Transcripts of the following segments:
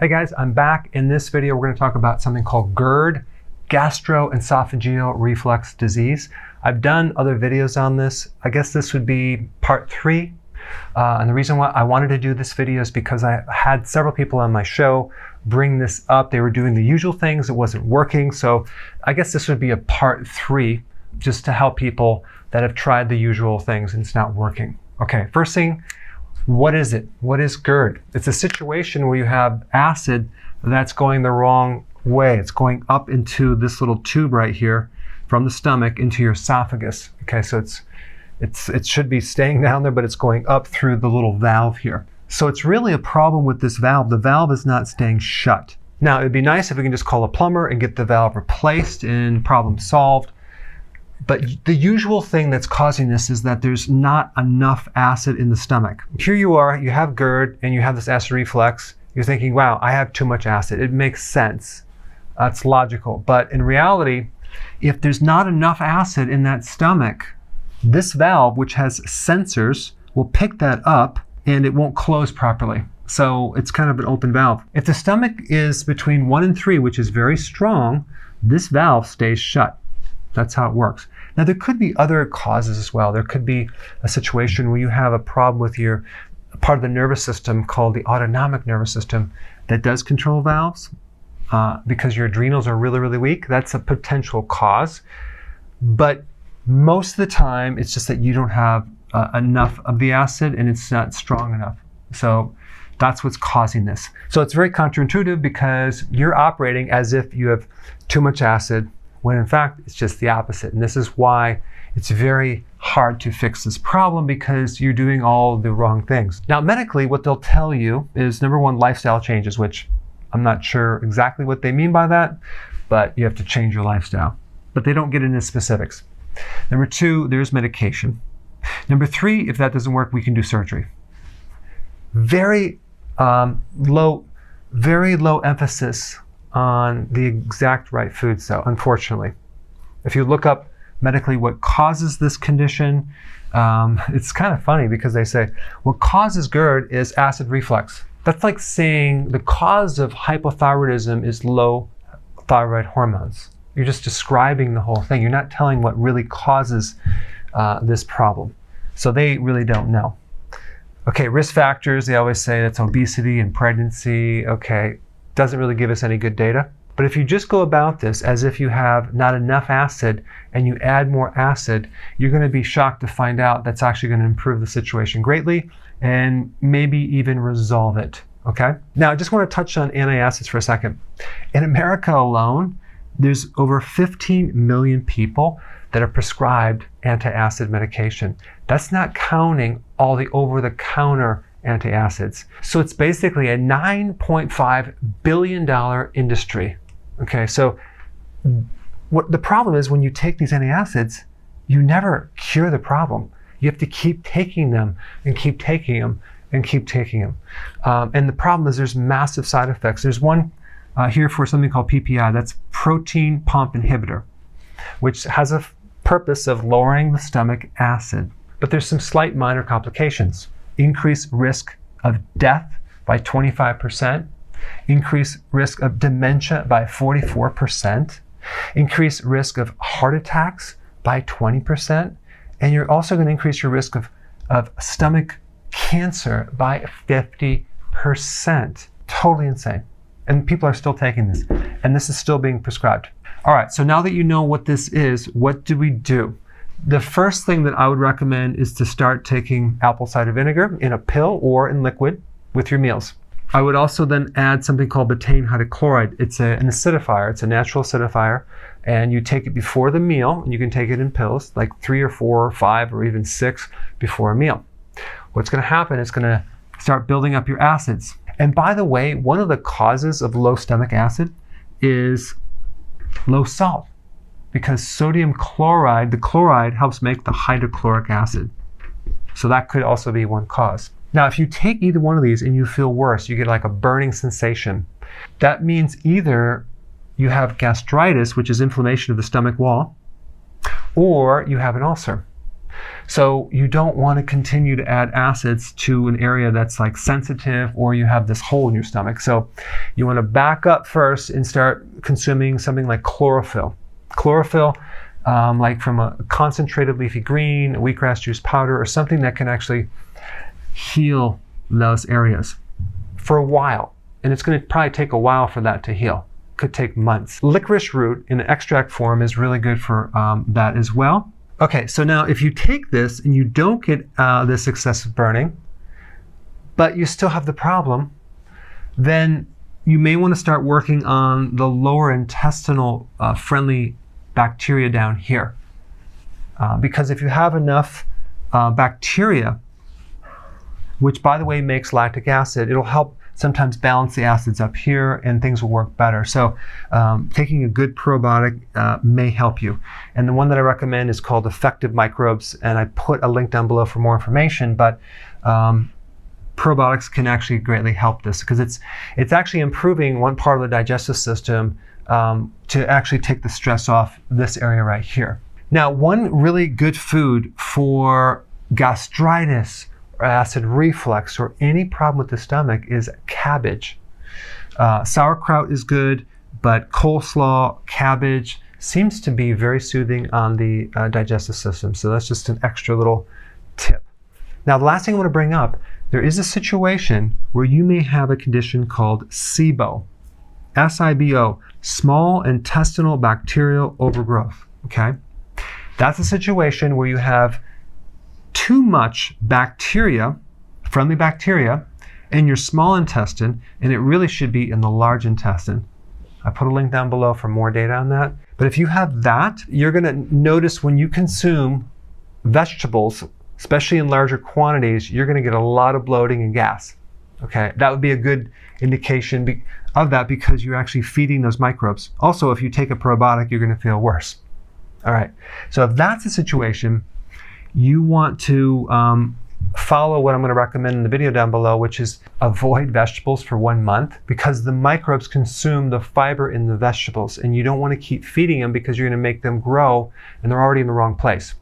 Hey guys, I'm back. In this video, we're going to talk about something called GERD, Gastroesophageal Reflux Disease. I've done other videos on this. I guess this would be part 3. And the reason why I wanted to do this video is because I had several people on my show bring this up. They were doing the usual things. It wasn't working. So I guess this would be a part 3 just to help people that have tried the usual things and it's not working. Okay, first thing, what is it? What is GERD? It's a situation where you have acid that's going the wrong way. It's going up into this little tube right here from the stomach into your esophagus. Okay, so it should be staying down there, but it's going up through the little valve here. So it's really a problem with this valve. The valve is not staying shut. Now, it'd be nice if we can just call a plumber and get the valve replaced and problem solved. But the usual thing that's causing this is that there's not enough acid in the stomach. Here you are, you have GERD and you have this acid reflux. You're thinking, wow, I have too much acid. It makes sense. It's logical. But in reality, if there's not enough acid in that stomach, this valve, which has sensors, will pick that up and it won't close properly. So it's kind of an open valve. If the stomach is between 1 and 3, which is very strong, this valve stays shut. That's how it works. Now, there could be other causes as well. There could be a situation where you have a problem with your part of the nervous system called the autonomic nervous system that does control valves because your adrenals are really, really weak. That's a potential cause. But most of the time, it's just that you don't have enough of the acid and it's not strong enough. So that's what's causing this. So it's very counterintuitive because you're operating as if you have too much acid, when in fact, it's just the opposite. And this is why it's very hard to fix this problem because you're doing all the wrong things. Now, medically, what they'll tell you is, number 1, lifestyle changes, which I'm not sure exactly what they mean by that, but you have to change your lifestyle. But they don't get into specifics. Number 2, there's medication. Number 3, if that doesn't work, we can do surgery. Very low emphasis on the exact right foods, though, unfortunately. If you look up medically what causes this condition, it's kind of funny because they say what causes GERD is acid reflux. That's like saying the cause of hypothyroidism is low thyroid hormones. You're just describing the whole thing. You're not telling what really causes this problem. So they really don't know. Okay, risk factors, they always say that's obesity and pregnancy. Okay, doesn't really give us any good data. But if you just go about this as if you have not enough acid and you add more acid, you're going to be shocked to find out that's actually going to improve the situation greatly and maybe even resolve it. Okay? Now, I just want to touch on antacids for a second. In America alone, there's over 15 million people that are prescribed antacid medication. That's not counting all the over-the-counter antacids. So it's basically a $9.5 billion industry. Okay, so what the problem is when you take these antacids, you never cure the problem. You have to keep taking them and keep taking them and keep taking them. And the problem is there's massive side effects. There's one here for something called PPI, that's protein pump inhibitor, which has a purpose of lowering the stomach acid. But there's some slight minor complications. Increased risk of death by 25%, increased risk of dementia by 44%, increased risk of heart attacks by 20%, and you're also going to increase your risk of stomach cancer by 50%. Totally insane. And people are still taking this, and this is still being prescribed. All right, so now that you know what this is, what do we do? The first thing that I would recommend is to start taking apple cider vinegar in a pill or in liquid with your meals. I would also then add something called betaine hydrochloride. It's an acidifier. It's a natural acidifier. And you take it before the meal, and you can take it in pills, like 3 or 4 or 5 or even 6 before a meal. What's going to happen is going to start building up your acids. And by the way, one of the causes of low stomach acid is low salt. Because sodium chloride, the chloride helps make the hydrochloric acid. So that could also be one cause. Now, if you take either one of these and you feel worse, you get like a burning sensation. That means either you have gastritis, which is inflammation of the stomach wall, or you have an ulcer. So you don't want to continue to add acids to an area that's like sensitive, or you have this hole in your stomach. So you want to back up first and start consuming something like chlorophyll. Chlorophyll, like from a concentrated leafy green, a wheatgrass juice powder, or something that can actually heal those areas for a while. And it's going to probably take a while for that to heal. Could take months. Licorice root in extract form is really good for that as well. Okay, so now if you take this and you don't get this excessive burning, but you still have the problem, then you may want to start working on the lower intestinal friendly bacteria down here. Because if you have enough bacteria, which by the way makes lactic acid, it'll help sometimes balance the acids up here and things will work better. So taking a good probiotic may help you. And the one that I recommend is called Effective Microbes, and I put a link down below for more information, but probiotics can actually greatly help this because it's actually improving one part of the digestive system to actually take the stress off this area right here. Now, one really good food for gastritis, acid reflux, or any problem with the stomach is cabbage. Sauerkraut is good, but coleslaw, cabbage seems to be very soothing on the digestive system. So that's just an extra little tip. Now, the last thing I want to bring up, there is a situation where you may have a condition called SIBO. S-I-B-O, small intestinal bacterial overgrowth. Okay? That's a situation where you have too much bacteria, friendly bacteria, in your small intestine, and it really should be in the large intestine. I put a link down below for more data on that. But if you have that, you're going to notice when you consume vegetables, especially in larger quantities, you're going to get a lot of bloating and gas. Okay, that would be a good indication of that because you're actually feeding those microbes. Also, if you take a probiotic, you're going to feel worse. All right, so if that's the situation, you want to follow what I'm going to recommend in the video down below, which is avoid vegetables for 1 month because the microbes consume the fiber in the vegetables and you don't want to keep feeding them because you're going to make them grow and they're already in the wrong place.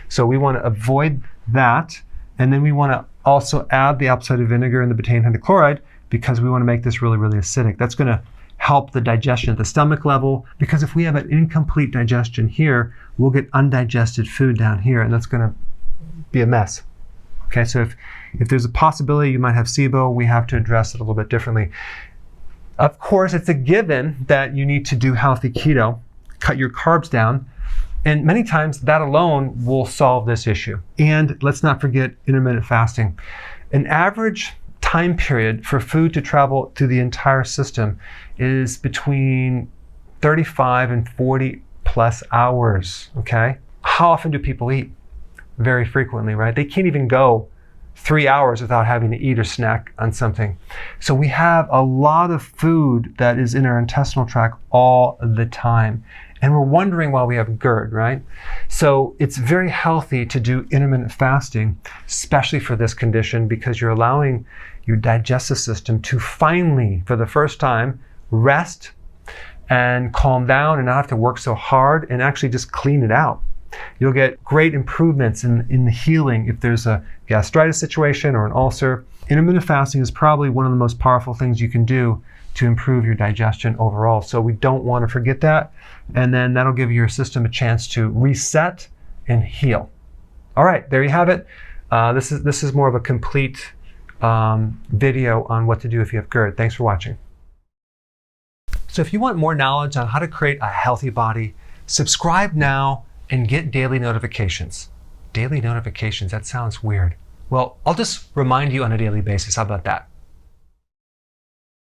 So we want to avoid that, and then we want to also add the apple cider vinegar and the betaine hydrochloride because we want to make this really, really acidic. That's going to help the digestion at the stomach level, because if we have an incomplete digestion here, we'll get undigested food down here, and that's going to be a mess. Okay, so if there's a possibility you might have SIBO, we have to address it a little bit differently. Of course, it's a given that you need to do healthy keto, cut your carbs down, and many times that alone will solve this issue. And let's not forget intermittent fasting. An average time period for food to travel through the entire system is between 35 and 40 plus hours, okay? How often do people eat? Very frequently, right? They can't even go 3 hours without having to eat or snack on something. So we have a lot of food that is in our intestinal tract all the time. And we're wondering why we have GERD, right? So it's very healthy to do intermittent fasting, especially for this condition, because you're allowing your digestive system to finally, for the first time, rest and calm down and not have to work so hard and actually just clean it out. You'll get great improvements in the healing if there's a gastritis situation or an ulcer. Intermittent fasting is probably one of the most powerful things you can do to improve your digestion overall. So we don't want to forget that. And then that'll give your system a chance to reset and heal. All right, there you have it. This is more of a complete video on what to do if you have GERD. Thanks for watching. So if you want more knowledge on how to create a healthy body, subscribe now and get daily notifications. Daily notifications, that sounds weird. Well, I'll just remind you on a daily basis. How about that?